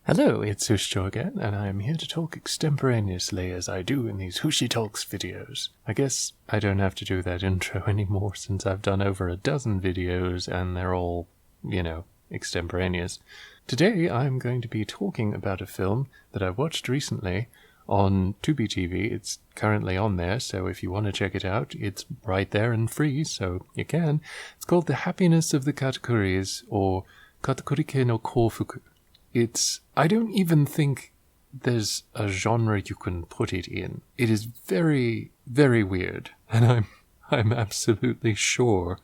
Hello, it's Hushi again, and I am here to talk extemporaneously as I do in these Hushi Talks videos. I guess I don't have to do that intro anymore since I've done over a dozen videos and they're all, extemporaneous. Today I'm going to be talking about a film that I watched recently on Tubi TV. It's currently on there, so if you want to check it out, it's right there and free, so you can. It's called The Happiness of the Katakuris, or Katakurike no Koufuku. I don't even think there's a genre you can put it in. It is very, very weird, and I'm absolutely sure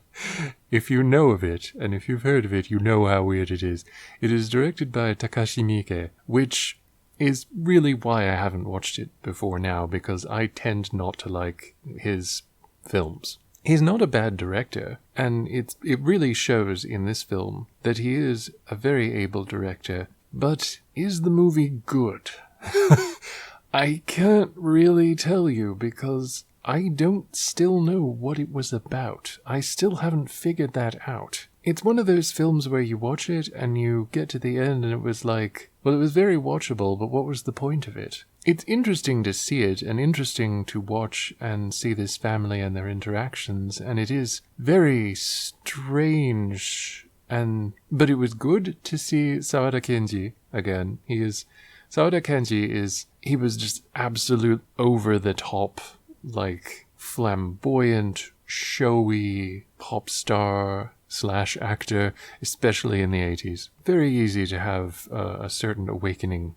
if you know of it, and if you've heard of it, you know how weird it is. It is directed by Takashi Miike, which is really why I haven't watched it before now, because I tend not to like his films. He's not a bad director, and it really shows in this film that he is a very able director. But is the movie good? I can't really tell you because I don't still know what it was about. I still haven't figured that out. It's one of those films where you watch it and you get to the end and it was like, well, it was very watchable, but what was the point of it? It's interesting to see it and interesting to watch and see this family and their interactions, and it is very strange. But it was good to see Sawada Kenji again. He was just absolute over the top, like flamboyant, showy pop star / actor, especially in the 80s. Very easy to have a certain awakening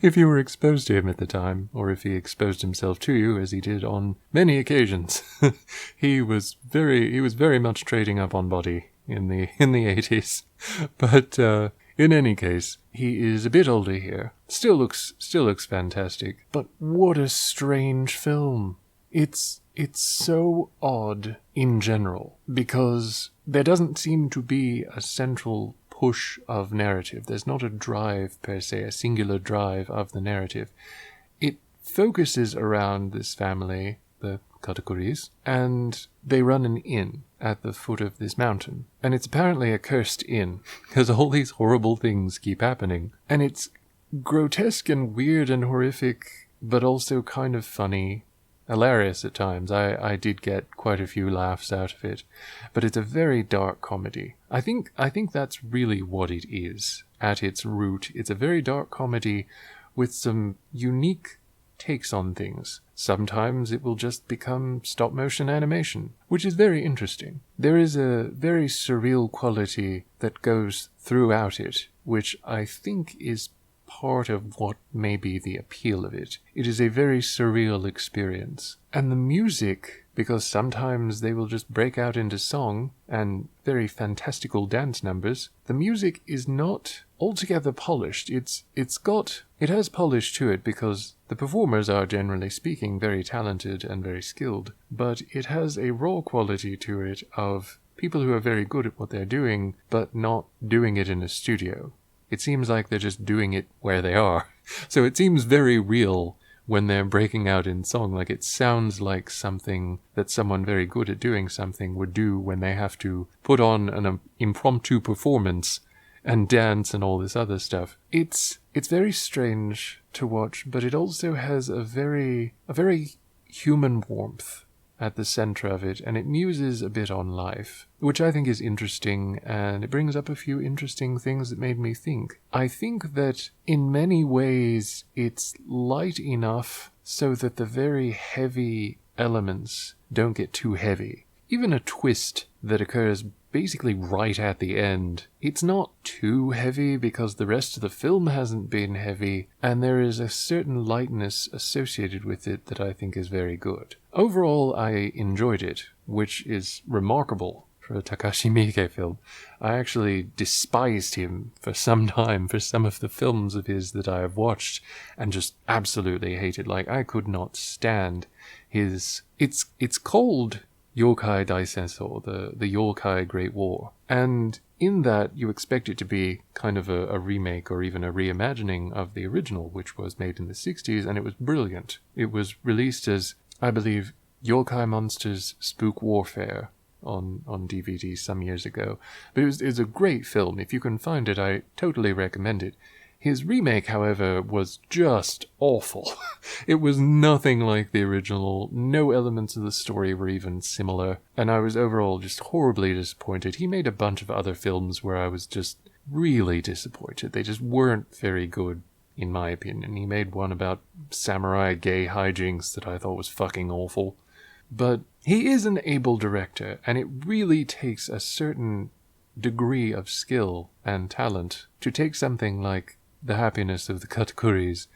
if you were exposed to him at the time, or if he exposed himself to you, as he did on many occasions. He was very much trading up on body in the 80s. But in any case, he is a bit older here. Still looks fantastic. But what a strange film. It's so odd in general, because there doesn't seem to be a central push of narrative. There's not a drive per se, a singular drive of the narrative. It focuses around this family, the Katakuris, and they run an inn at the foot of this mountain. And it's apparently a cursed inn, because all these horrible things keep happening. And it's grotesque and weird and horrific, but also kind of funny, hilarious at times. I did get quite a few laughs out of it. But it's a very dark comedy. I think that's really what it is at its root. It's a very dark comedy with some unique takes on things. Sometimes it will just become stop-motion animation, which is very interesting. There is a very surreal quality that goes throughout it, which I think is part of what may be the appeal of it. It is a very surreal experience. And the music, because sometimes they will just break out into song and very fantastical dance numbers, the music is not altogether polished. It has polish to it because the performers are, generally speaking, very talented and very skilled, but it has a raw quality to it of people who are very good at what they're doing, but not doing it in a studio. It seems like they're just doing it where they are. So it seems very real when they're breaking out in song. Like, it sounds like something that someone very good at doing something would do when they have to put on an impromptu performance and dance and all this other stuff. It's very strange to watch, but it also has a very human warmth at the center of it, and it muses a bit on life, which I think is interesting, and it brings up a few interesting things that made me think. I think that in many ways it's light enough so that the very heavy elements don't get too heavy. Even a twist that occurs basically right at the end, it's not too heavy because the rest of the film hasn't been heavy, and there is a certain lightness associated with it that I think is very good. Overall, I enjoyed it, which is remarkable for a Takashi Miike film. I actually despised him for some time for some of the films of his that I have watched and just absolutely hated. Like, I could not stand his... It's called Yokai Daisenso, the Yokai Great War. And in that, you expect it to be kind of a remake or even a reimagining of the original, which was made in the 60s, and it was brilliant. It was released as, I believe, Yokai Monsters Spook Warfare on DVD some years ago. But it was a great film. If you can find it, I totally recommend it. His remake, however, was just awful. It was nothing like the original. No elements of the story were even similar. And I was overall just horribly disappointed. He made a bunch of other films where I was just really disappointed. They just weren't very good, in my opinion. He made one about samurai gay hijinks that I thought was fucking awful. But he is an able director, and it really takes a certain degree of skill and talent to take something like The Happiness of the Katakuris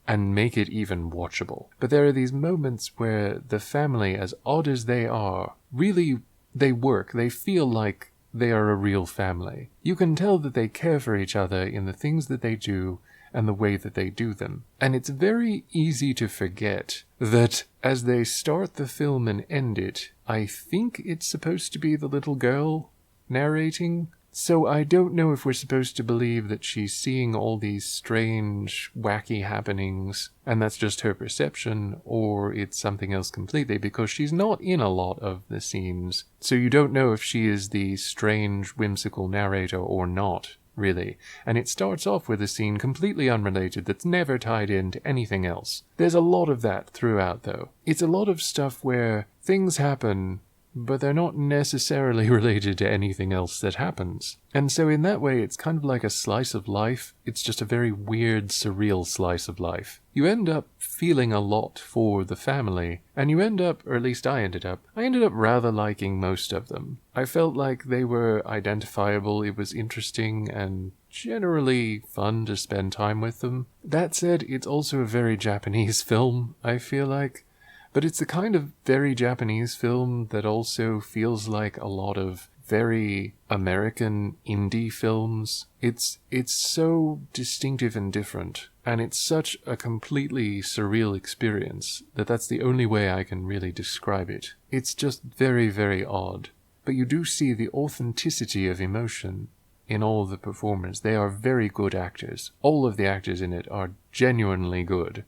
and make it even watchable. But there are these moments where the family, as odd as they are, really, they work. They feel like they are a real family. You can tell that they care for each other in the things that they do and the way that they do them. And it's very easy to forget that as they start the film and end it, I think it's supposed to be the little girl narrating. So I don't know if we're supposed to believe that she's seeing all these strange, wacky happenings, and that's just her perception, or it's something else completely, because she's not in a lot of the scenes. So you don't know if she is the strange, whimsical narrator or not, really. And it starts off with a scene completely unrelated that's never tied into anything else. There's a lot of that throughout, though. It's a lot of stuff where things happen, but they're not necessarily related to anything else that happens. And so in that way, it's kind of like a slice of life. It's just a very weird, surreal slice of life. You end up feeling a lot for the family, and you end up, or at least I ended up rather liking most of them. I felt like they were identifiable, it was interesting, and generally fun to spend time with them. That said, it's also a very Japanese film, I feel like. But it's the kind of very Japanese film that also feels like a lot of very American indie films. It's so distinctive and different, and it's such a completely surreal experience that that's the only way I can really describe it. It's just very, very odd. But you do see the authenticity of emotion in all of the performers. They are very good actors. All of the actors in it are genuinely good.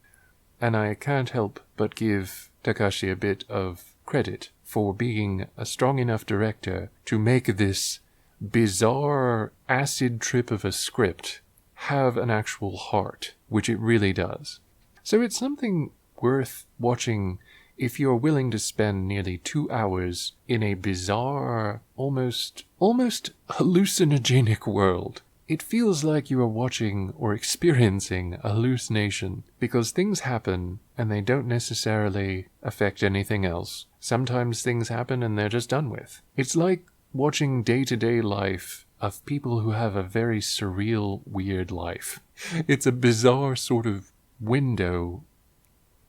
And I can't help but give Takashi a bit of credit for being a strong enough director to make this bizarre acid trip of a script have an actual heart, which it really does. So it's something worth watching if you're willing to spend nearly 2 hours in a bizarre, almost hallucinogenic world. It feels like you are watching or experiencing a hallucination because things happen and they don't necessarily affect anything else. Sometimes things happen and they're just done with. It's like watching day-to-day life of people who have a very surreal, weird life. It's a bizarre sort of window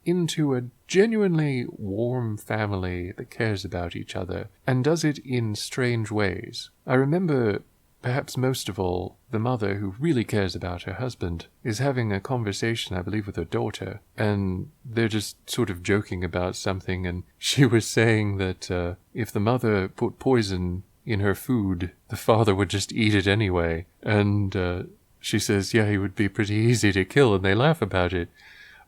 into a genuinely warm family that cares about each other and does it in strange ways. I remember, perhaps most of all, the mother, who really cares about her husband, is having a conversation, I believe, with her daughter, and they're just sort of joking about something, and she was saying that if the mother put poison in her food, the father would just eat it anyway, and she says, yeah, he would be pretty easy to kill, and they laugh about it.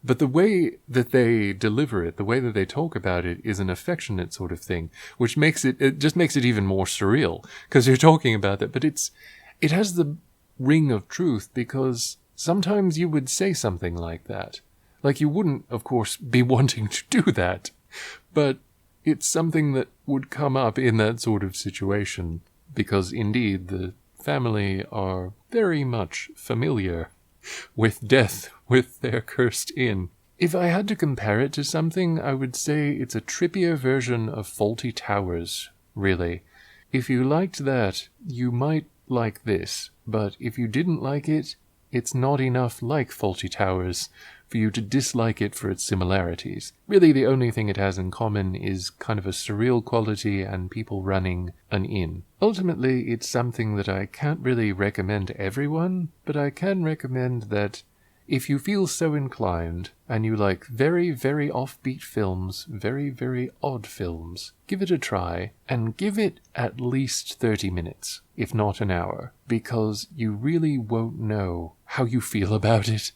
But the way that they deliver it, the way that they talk about it, is an affectionate sort of thing, which makes it just makes it even more surreal, because you're talking about that, but it has the ring of truth, because sometimes you would say something like that. Like, you wouldn't, of course, be wanting to do that, but it's something that would come up in that sort of situation, because indeed the family are very much familiar with death, with their cursed inn. If I had to compare it to something, I would say it's a trippier version of Fawlty Towers, really. If you liked that, you might like this, but if you didn't like it, it's not enough like Fawlty Towers for you to dislike it for its similarities. Really, the only thing it has in common is kind of a surreal quality and people running an inn. Ultimately, it's something that I can't really recommend to everyone, but I can recommend that if you feel so inclined, and you like very, very offbeat films, very, very odd films, give it a try, and give it at least 30 minutes, if not an hour, because you really won't know how you feel about it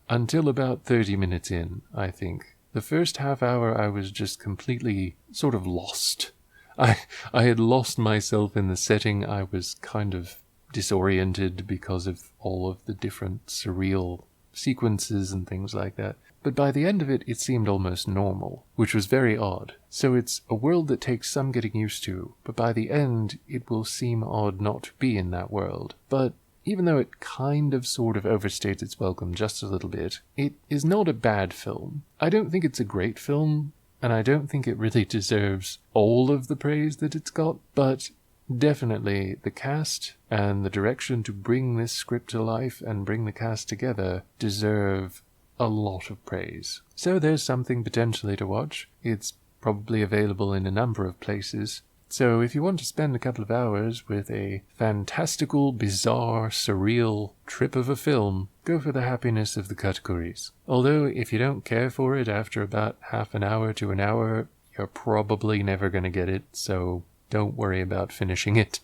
until about 30 minutes in, I think. The first half hour I was just completely sort of lost. I had lost myself in the setting. I was kind of disoriented because of all of the different surreal sequences and things like that. But by the end of it, it seemed almost normal, which was very odd. So it's a world that takes some getting used to, but by the end, it will seem odd not to be in that world. But even though it kind of sort of overstates its welcome just a little bit, it is not a bad film. I don't think it's a great film, and I don't think it really deserves all of the praise that it's got, but definitely the cast and the direction to bring this script to life and bring the cast together deserve a lot of praise. So there's something potentially to watch. It's probably available in a number of places. So if you want to spend a couple of hours with a fantastical, bizarre, surreal trip of a film, go for The Happiness of the Katakuris. Although if you don't care for it after about half an hour to an hour, you're probably never going to get it, so don't worry about finishing it.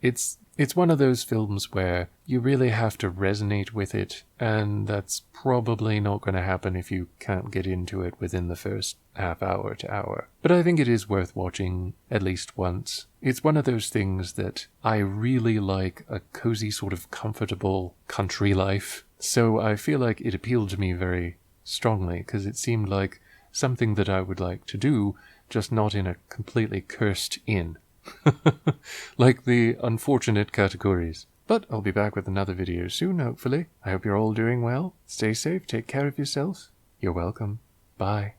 It's one of those films where you really have to resonate with it, and that's probably not going to happen if you can't get into it within the first half hour to hour. But I think it is worth watching at least once. It's one of those things that I really like, a cozy sort of comfortable country life. So I feel like it appealed to me very strongly, because it seemed like something that I would like to do, just not in a completely cursed inn. Like the unfortunate Katakuris. But I'll be back with another video soon, hopefully. I hope you're all doing well. Stay safe, take care of yourself. You're welcome. Bye.